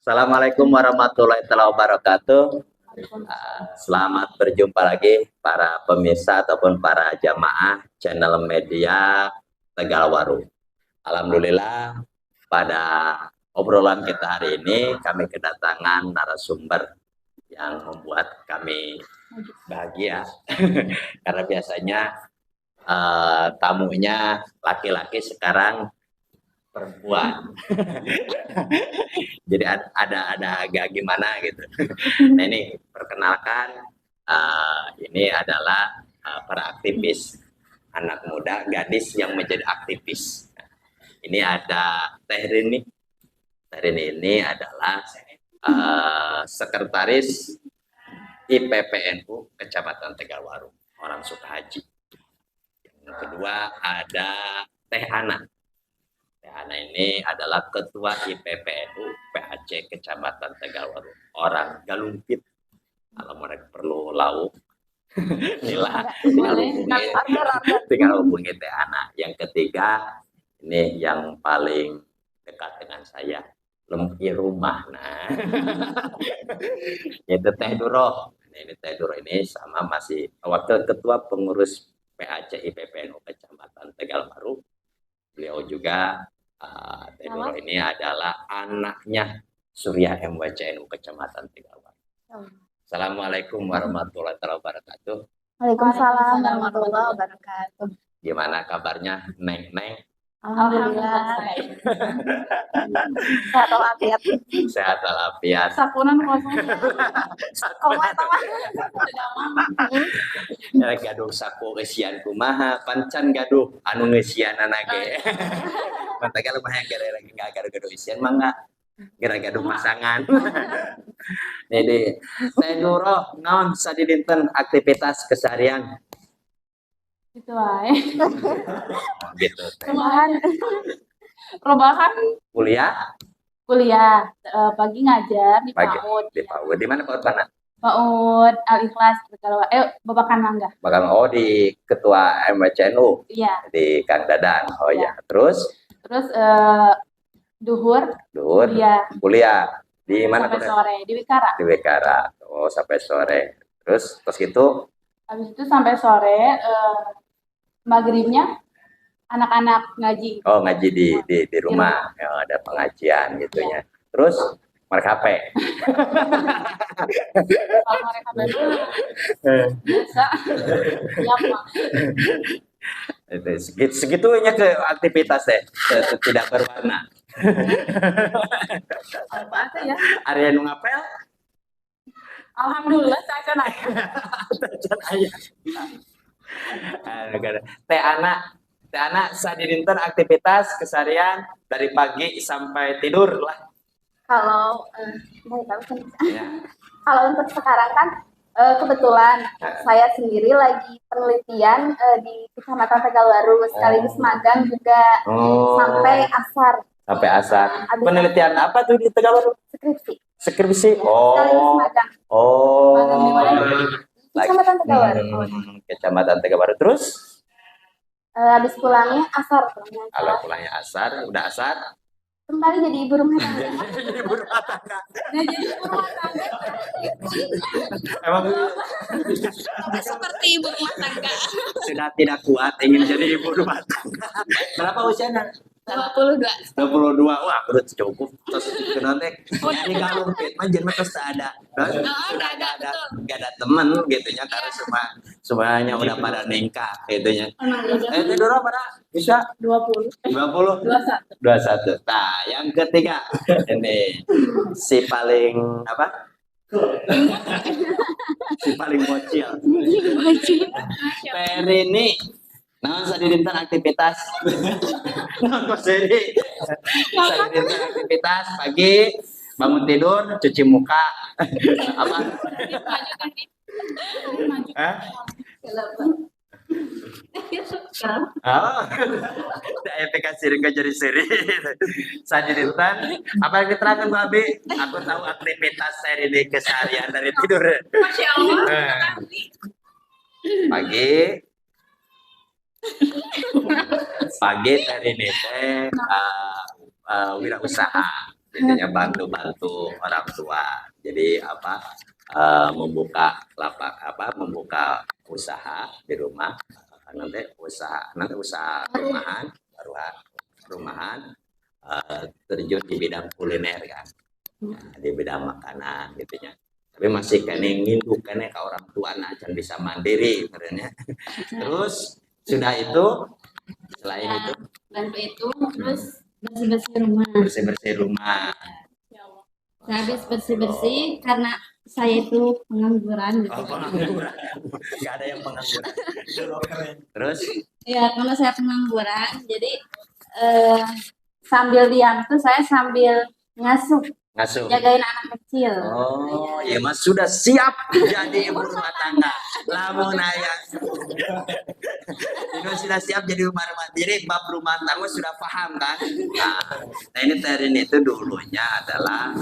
Assalamualaikum warahmatullahi wabarakatuh. Selamat berjumpa lagi para pemirsa ataupun para jamaah channel media Tegalwaru. Alhamdulillah pada obrolan kita hari ini kami kedatangan narasumber yang membuat kami bahagia karena biasanya tamunya laki-laki, sekarang perempuan. Jadi ada agak gimana gitu. Nah ini perkenalkan, ini adalah para aktivis, anak muda, gadis yang menjadi aktivis. Ini ada Teh Rini. Teh Rini ini adalah sekretaris IPPNU Kecamatan Tegalwaru, orang Sukahaji. Yang kedua ada Teh Ana. Teh Ana ini adalah ketua IPPNU PAC Kecamatan Tegalwaru, orang Galumpit. Kalau mereka perlu lauk, tinggal hubungi Teh Ana. Yang ketiga, ini yang paling dekat dengan saya, lempi rumah. Nah, itu Teh Duro. Ini Teh Duro ini sama masih wakil ketua pengurus PAC IPPNU Kecamatan Tegalwaru. Beliau juga Teh Duro ini adalah anaknya Surya MWCNU Kecamatan Tegalwaru. Assalamualaikum warahmatullahi wabarakatuh. Waalaikumsalam warahmatullahi wabarakatuh. Gimana kabarnya, Neng? Alhamdulillah. Sehat walafiat. Sehat walafiat. Sapunan kosong. Ya gaduh saku gesian kumaha, pancan gaduh anu ngesianan ge. Mantap kalau mah gara-gara enggak gaduh isian mah enggak gara-gaduh pasangan. Jadi Teh Duro naon sadinten aktivitas keseharian? Gitu wae. Gitu. Rebahan Kuliah pagi ngajar di PAUD. Di PAUD. Di mana PAUD mana? PAUD Al-Ikhlas Babakan Mangga. Di ketua MWCNU. Iya. Di Kang Dadan. Oh ya. Terus duhur kuliah. Di mana sampai sore di Wikara. Di Wikara. Oh, sampai sore. Terus itu habis itu sampai sore maghribnya anak-anak ngaji. Oh, ngaji di rumah. Ya, ada pengajian gitu ya. Terus mereka HP. Kalau mereka biasa. Segitunya ke aktivitasnya tidak berwarna. Apa ya? Area nu ngapel? Alhamdulillah cacan ayah. Teh Ana sadinten aktivitas keseharian dari pagi sampai tidur lah. Kalau kalau untuk sekarang kan kebetulan saya sendiri lagi penelitian di Kecamatan Tegalwaru, sekaligus magang juga sampai asar. Penelitian apa tuh di Tegalwaru? Skripsi. Sekaligus magang. Magang di mana? Kecamatan Tegalwaru. Kecamatan Tegalwaru. Terus? Habis pulangnya asar. Kalau pulangnya asar, udah asar? Kembali jadi ibu rumah tangga. Emang seperti ibu rumah tangga. Sudah tidak kuat ingin jadi ibu rumah tangga. Berapa usianya? 22. Wah, udah cukup. Terus nanti ini kalau majen mah terus ada. Enggak ada teman gitu nya, karena semuanya udah pada nikah gitu nya. Itu dulu pada bisa 20. 21. Nah, yang ketiga ini si paling apa? Si paling bocil. Teh Rini. Nah, sadinten aktivitas. Sadinten aktivitas pagi bangun tidur, cuci muka. Apa? Saya kasih ring jadi seri. Sadinten apa yang diterangkan Mbak Abi? Aku tahu aktivitas saya ini keseharian dari tidur. Masya Allah. Pagi Teh Rini wirausaha. Intinya bantu-bantu orang tua. Jadi apa? Membuka membuka usaha di rumah, nanti usaha rumahan, terjun di bidang kuliner kan, di bidang makanan gitunya. Tapi masih kene nginduk kene ke orang tua acan bisa mandiri sebenarnya. Terus sudah itu, selain itu bantu itu, terus bersih-bersih rumah. Saya habis bersih-bersih karena saya itu pengangguran gitu. Pengangguran. Nggak ada yang pengangguran. Terus? Ya, karena saya pengangguran, jadi sambil diam tuh saya sambil ngasuh, jagain anak kecil. Oh, ya Mas sudah siap jadi ibu rumah tangga. Lamun aya Inu sudah siap jadi rumah mandiri, bab rumah tangga sudah paham kan? Nah ini Terin itu dulunya adalah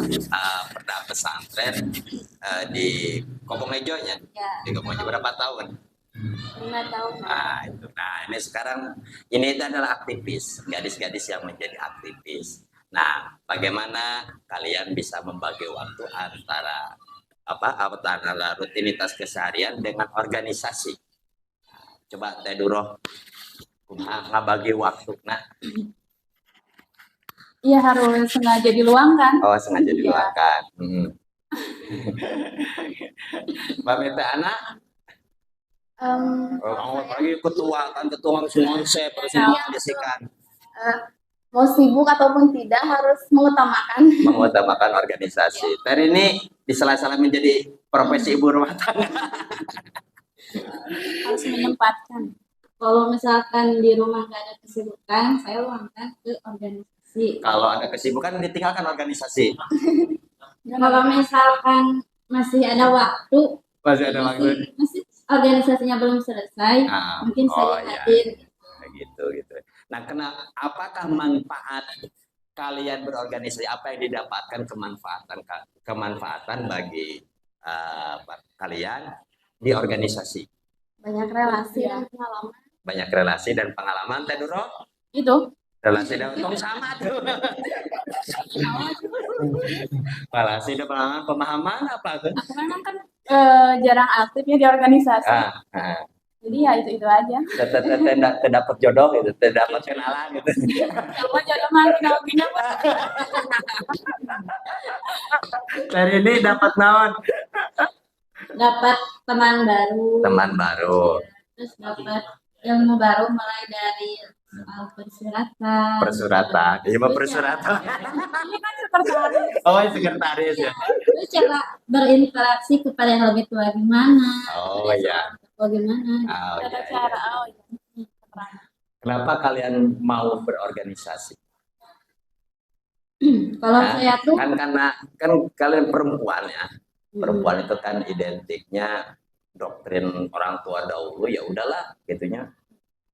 perdana pesantren di Koponghejo ya? Di Koponghejo berapa tahun? 5 tahun. Nah itu, ini sekarang ini adalah aktivis, gadis-gadis yang menjadi aktivis. Nah, bagaimana kalian bisa membagi waktu antara antara rutinitas keseharian dengan organisasi? Nah, coba Teh Duroh, kumaha bagi waktu? Nah, iya harus sengaja diluangkan. Oh, sengaja diluangkan. Mbak Meta anak? Apalagi ketua semua saya presentasikan. Mau sibuk ataupun tidak harus mengutamakan organisasi. Tadi ini di sela-sela menjadi profesi ibu rumah tangga harus menyempatkan. Kalau misalkan di rumah nggak ada kesibukan, saya luangkan ke organisasi. Kalau ada kesibukan ditinggalkan organisasi. Kalau misalkan masih ada waktu, masih organisasinya belum selesai, mungkin saya hadir. Gitu. Nah, apakah manfaat kalian berorganisasi? Apa yang didapatkan kemanfaatan bagi kalian di organisasi? Banyak relasi dan pengalaman. Banyak relasi dan pengalaman, Teh Duroh? Itu. Relasi dan sama tuh. Relasi dan pemahaman apa tuh? Aku memang kan jarang aktifnya di organisasi. Jadi ya itu aja. Terdapat jodoh gitu, terdapat kenalan gitu. Coba jodoh mah kita Dari ini dapat naon? Dapat teman baru. Terus dapat ilmu baru mulai dari persuratan. Iya mah persuratan. Ini kan sekretaris. Oh, sekretaris ya. Terus cara berinteraksi kepada yang lebih tua gimana? Oh iya. Bagaimana? Kenapa kalian mau berorganisasi? Kalau saya tuh karena kalian perempuan ya. Perempuan itu kan identiknya doktrin orang tua dahulu, ya udahlah gitunya.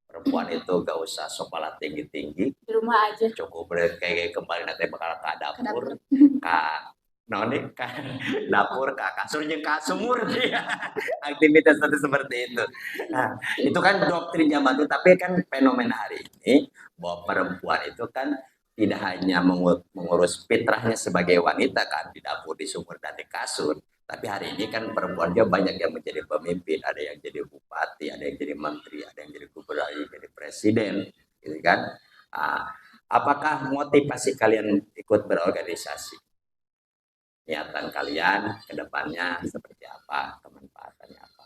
Perempuan itu gak usah sekolah tinggi-tinggi, di rumah aja cukup kayak kembali nanti bakal ke dapur, dapur, kasur jeung kasumur dia. Aktivitas seperti itu. Nah, itu kan doktrin zaman dulu, tapi kan fenomena hari ini bahwa perempuan itu kan tidak hanya mengurus fitrahnya sebagai wanita kan di dapur, di sumur dan di kasur, tapi hari ini kan perempuannya banyak yang menjadi pemimpin, ada yang jadi bupati, ada yang jadi menteri, ada yang jadi gubernur, ada yang jadi presiden, gitu kan? Apakah motivasi kalian ikut berorganisasi? Niatan kalian ke depannya seperti apa? Kemanfaatannya apa?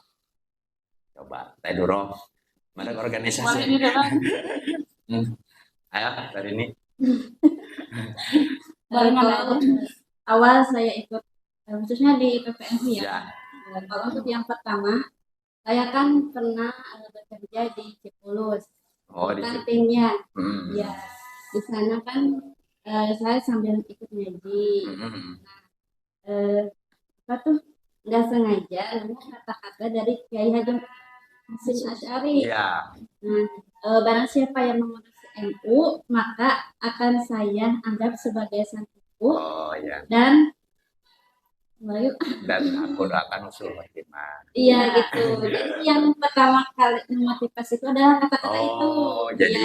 Coba, Teh Duroh, mana organisasi? Ayo, dari ini. Awal saya ikut khususnya di PPMI ya. Kalau untuk yang pertama, saya kan pernah bekerja di Cipulus. Kan timnya. Ya, di sana kan saya sambil ikut ngaji. Nggak sengaja kata-kata dari Kiai Haji Hasyim Asy'ari. Ya. Barang siapa yang mengurus NU, maka akan saya anggap sebagai santriku. Dan aku akan usul bagaimana. Iya gitu. Jadi yang pertama kali motivasi itu adalah kata-kata itu. Jadi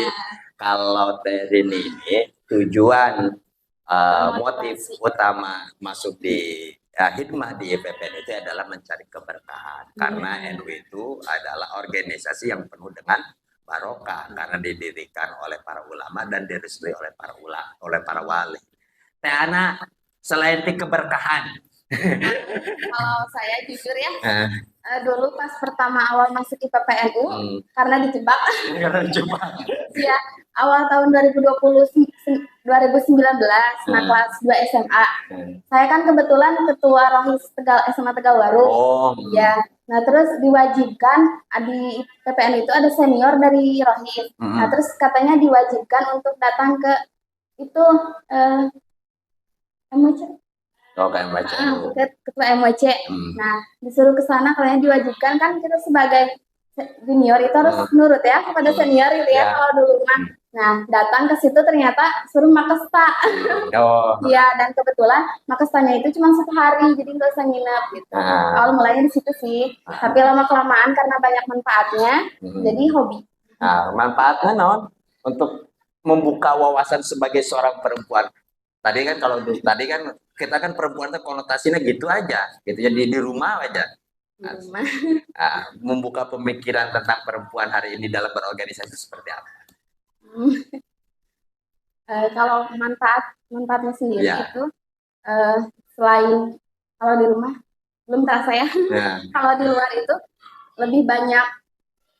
kalau Terin ini tujuan motif utama masuk di hikmah di IPPN itu adalah mencari keberkahan. Karena NU itu adalah organisasi yang penuh dengan barokah karena didirikan oleh para ulama dan direstui oleh para wali. Teh Ana, selain keberkahan. Kalau saya jujur ya, dulu pas pertama awal masuk IPPNU, karena dijebak. Ya, awal tahun 2019, nah kelas 2 SMA. Saya kan kebetulan ketua Rohis SMA Tegalwaru. Ya, nah terus diwajibkan di IPPN itu ada senior dari Rohis. Nah terus katanya diwajibkan untuk datang ke itu MWC. Ketua MWC. Nah disuruh ke sana, kalian diwajibkan kan, kita sebagai junior itu harus nurut ya kepada senior gitu ya kalau dulu mah. Nah datang ke situ ternyata suruh makesta. Iya, dan kebetulan makestanya itu cuma 1 hari, jadi nggak usah nginep gitu. Awal mulanya di situ sih, tapi lama kelamaan karena banyak manfaatnya, jadi hobi. Manfaatnya untuk membuka wawasan sebagai seorang perempuan. Tadi kan tadi kan kita kan perempuan itu konotasinya gitu aja, gitu ya, di rumah aja. Membuka pemikiran tentang perempuan hari ini dalam berorganisasi seperti apa? Kalau manfaatnya sendiri itu selain kalau di rumah belum terasa ya. Kalau di luar itu lebih banyak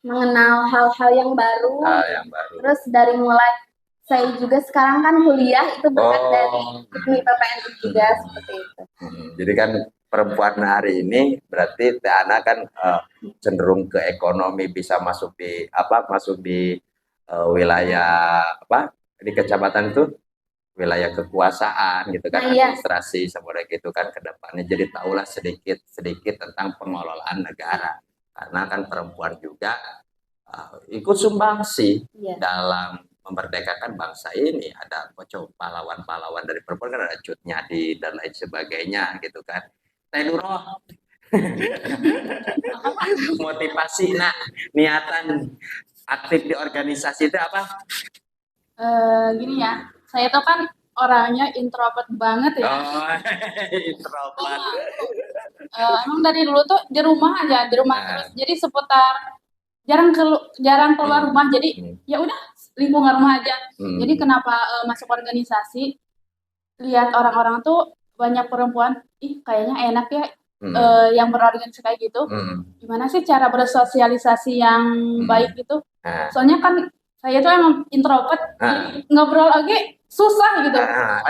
mengenal hal-hal yang baru. Terus dari mulai saya juga sekarang kan kuliah itu berkat dari IPPN juga seperti itu. Jadi kan perempuan hari ini berarti Teh Ana kan cenderung ke ekonomi, bisa masuk di wilayah di kecamatan itu wilayah kekuasaan gitu kan, administrasi seperti gitu kan ke depannya. Jadi tahulah sedikit tentang pengelolaan negara, karena kan perempuan juga ikut sumbangsi dalam memerdekakan bangsa ini. Ada pahlawan-pahlawan dari perempuan kan, ada Cut Nyadi dan lain sebagainya gitu kan. Teh Nurul, motivasi niatan aktif di organisasi itu apa? Gini ya, saya tuh kan orangnya introvert banget ya. Introvert. Emang dari dulu tuh di rumah terus. Jadi seputar jarang keluar rumah. Jadi ya udah lingkungan rumah aja. Jadi kenapa masuk organisasi? Lihat orang-orang tuh banyak perempuan, kayaknya enak ya yang berorganisasi kayak gitu. Gimana sih cara bersosialisasi yang baik gitu? Soalnya kan saya tuh emang introvert, ngobrol lagi susah gitu.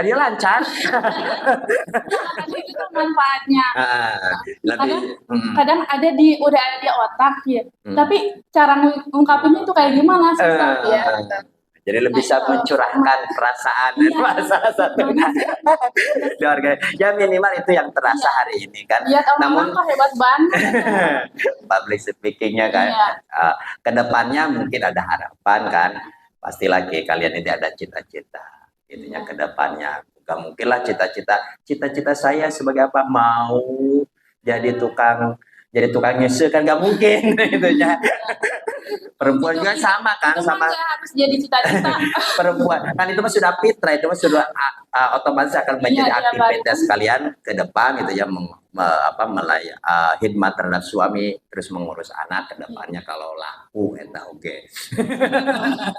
Dia lancar. Itu manfaatnya. Kadang ada di otak ya, tapi cara ngungkapinnya itu kayak gimana susah ya. Jadi lebih bisa mencurahkan perasaan salah satunya. Ya minimal itu yang terasa hari ini kan. Namun hebat banget. Public speakingnya kan. Kedepannya mungkin ada harapan kan. Pasti lagi kalian ini ada cita-cita. Intinya kedepannya gak mungkin lah cita-cita saya sebagai apa, mau jadi tukang nyusul kan gak mungkin gitu ya. Perempuan juga sama kan, sama harus jadi cita-cita. Perempuan kan itu mah sudah fitrah, itu mah sudah otomatis akan menjadi aktivitas kalian ke depan gitu ya, khidmat terhadap suami, terus mengurus anak ke depannya kalau laku eta oge.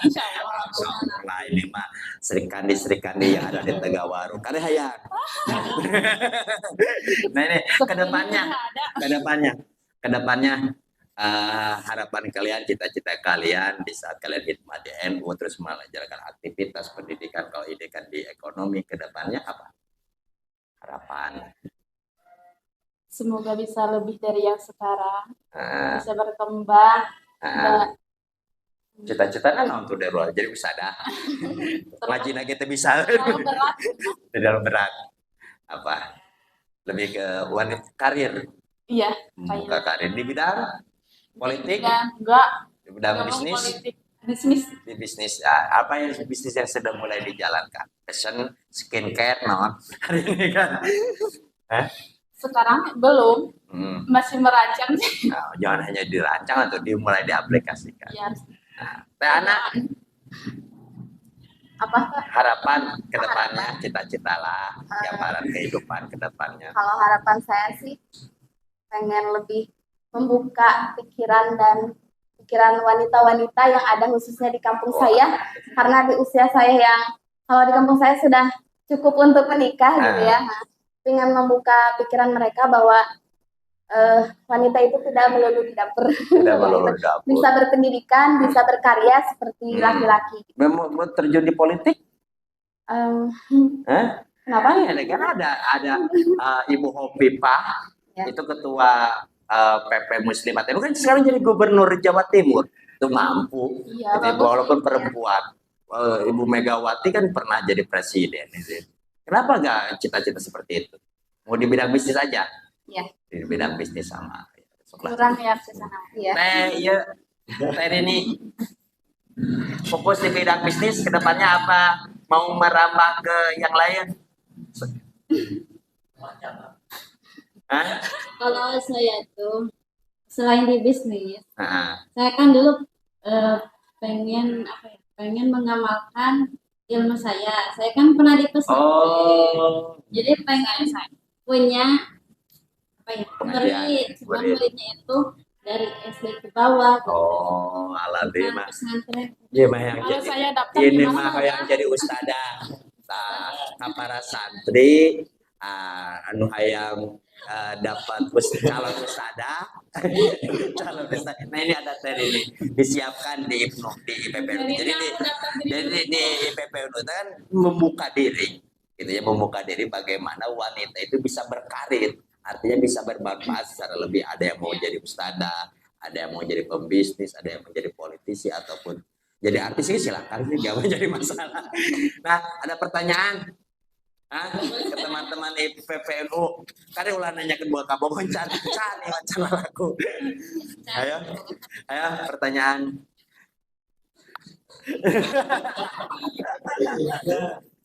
Insyaallah ini mah serikandi yang ada di Tegawaru kan hayang. Nah ini kedepannya harapan kalian, cita-cita kalian di saat kalian khidmat di NU terus menjalankan aktivitas pendidikan, kalau ini kan di ekonomi, ke depannya apa harapan? Semoga bisa lebih dari yang sekarang, bisa berkembang. Cita-citanya untuk dari luar jadi bisa dah. Ngaji kita bisa. Terlalu berat. Apa? Lebih ke karir. Iya. Buka karir di bidang politik? Enggak. Di bidang bisnis? Di bisnis. Apa yang bisnis yang sudah mulai dijalankan? Fashion, skincare, hari ini kan? Sekarang belum. Masih merancang. Jangan hanya dirancang atau dimulai diaplikasikan. Iya. Teh Ana, Apa? Harapan ke depannya, cita-cita lah, gambaran kehidupan ke depannya. Kalau harapan saya sih pengen lebih membuka pikiran wanita-wanita yang ada khususnya di kampung saya, karena di usia saya yang kalau di kampung saya sudah cukup untuk menikah gitu ya. Nah, ingin membuka pikiran mereka bahwa wanita itu tidak melulu di dapur, bisa berpendidikan, bisa berkarya seperti laki-laki. Mau terjun di politik? Kenapa? Kan ada Ibu Hopipa, itu ketua PP Muslimat. Itu kan sekarang jadi gubernur Jawa Timur, itu mampu. Jadi, walaupun perempuan, Ibu Megawati kan pernah jadi presiden. Kenapa nggak cita-cita seperti itu? Mau di bidang bisnis aja? Iya. Di bidang bisnis sama. Kurang ya ke sana. Iya. Teh ini fokus di bidang bisnis, kedepannya apa? Mau merambah ke yang lain? Kalau saya tuh selain di bisnis, saya kan dulu pengen mengamalkan ilmu saya. Saya kan pernah di pesantren, jadi pengen punya murid, muridnya itu dari SD ke bawah. Alhamdulillah. Kalau saya daftar ini mah yang jadi ustadzah, para santri, anu hayang dapat calon ustadzah. Nah ini ada ini disiapkan di IPPU. Jadi di IPPU itu kan membuka diri, gitu ya, membuka diri bagaimana wanita itu bisa berkarir. Artinya bisa bermanfaat secara lebih. Ada yang mau jadi ustadzah, ada yang mau jadi pembisnis, ada yang mau jadi politisi ataupun jadi artis, sih silakan, sih nggak menjadi masalah. Nah, ada pertanyaan ke teman-teman PPNU. Karena ulah nanya kedua kabongan cari wacana laku. Ayo pertanyaan.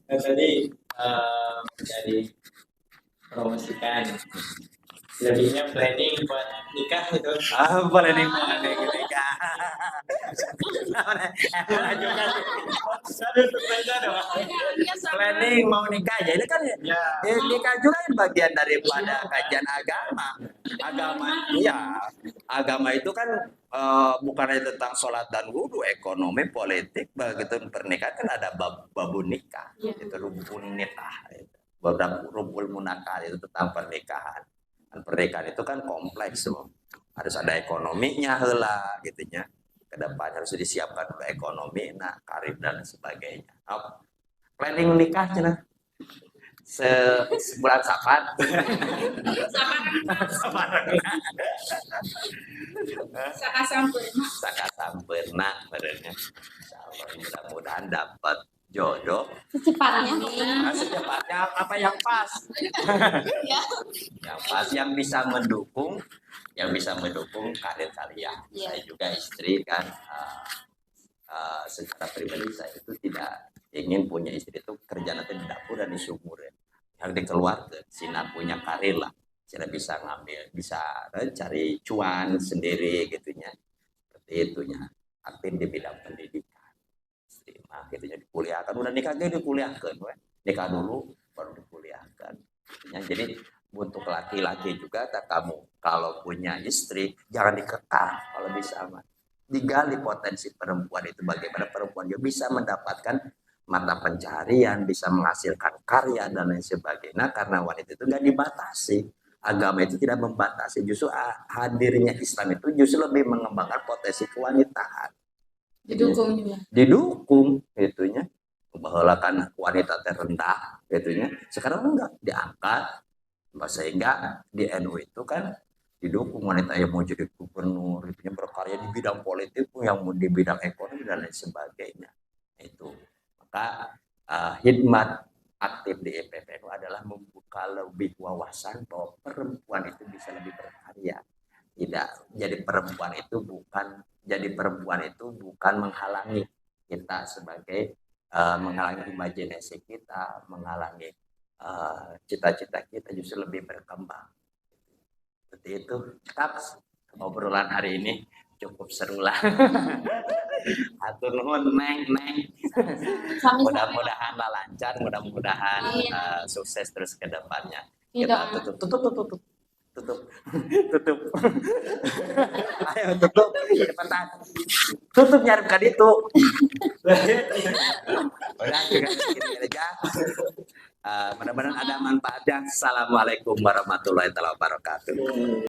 Tadi dari promosikan lebihnya planning buat nikah gitu. Planning buat nikah. Planning mau nikah aja ini kan nikah juga bagian daripada kajian agama itu kan bukan hanya tentang sholat dan wudhu, ekonomi, politik, begitu pernikahan kan ada babu nikah, itu rukun nikah, rukun munakah itu tentang pernikahan. Dan pernikahan itu kan kompleks, harus ada ekonominya lah, gitunya. Kedepan harus disiapkan untuk ekonomi, karir dan sebagainya. Planning nikah cina sebulan sapan. Saka sampurna berenya. Mudah-mudahan dapat jodoh secepatnya. Apa yang pas? Yang pas, yang bisa mendukung karir kalian. Saya juga istri kan, secara pribadi saya itu tidak ingin punya istri itu kerja nanti di dapur dan di sumur, yang dikeluarkan sina punya karir lah, saya bisa cari cuan sendiri gitunya, seperti itunya. Aktif di bidang pendidikan, gitunya, dikuliahkan, udah nikah dikuliahkan, nikah dulu baru dikuliahkan. Jadi untuk laki-laki juga, kamu kalau punya istri jangan dikekang, kalau bisa digali potensi perempuan itu, bagaimana perempuan dia bisa mendapatkan mata pencaharian, bisa menghasilkan karya dan lain sebagainya, karena wanita itu nggak dibatasi. Agama itu tidak membatasi, justru hadirnya Islam itu justru lebih mengembangkan potensi kewanitaan. Didukung itunya, bahkan wanita terendah itunya, sekarang enggak diangkat, sehingga di NU itu kan didukung wanita yang mau jadi gubernur, itunya berkarya di bidang politik, yang mau di bidang ekonomi dan lain sebagainya. Itu maka hikmat aktif di IPPNU adalah membuka lebih wawasan bahwa perempuan itu bisa lebih berkarya. Tidak jadi perempuan itu bukan menghalangi kita sebagai menghalangi imajinasi kita, menghalangi cita-cita kita, justru lebih berkembang. Seperti itu. Tetap obrolan hari ini cukup seru lah. Atur nuhun neng. Mudah-mudahan lah lancar, mudah-mudahan sukses terus ke depannya. Kita tutup. Ayo tutup, cepetan. Tutup nyaripkan itu. Udah, segini aja. Mudah-mudahan ada manfaatnya. Assalamualaikum warahmatullahi wabarakatuh.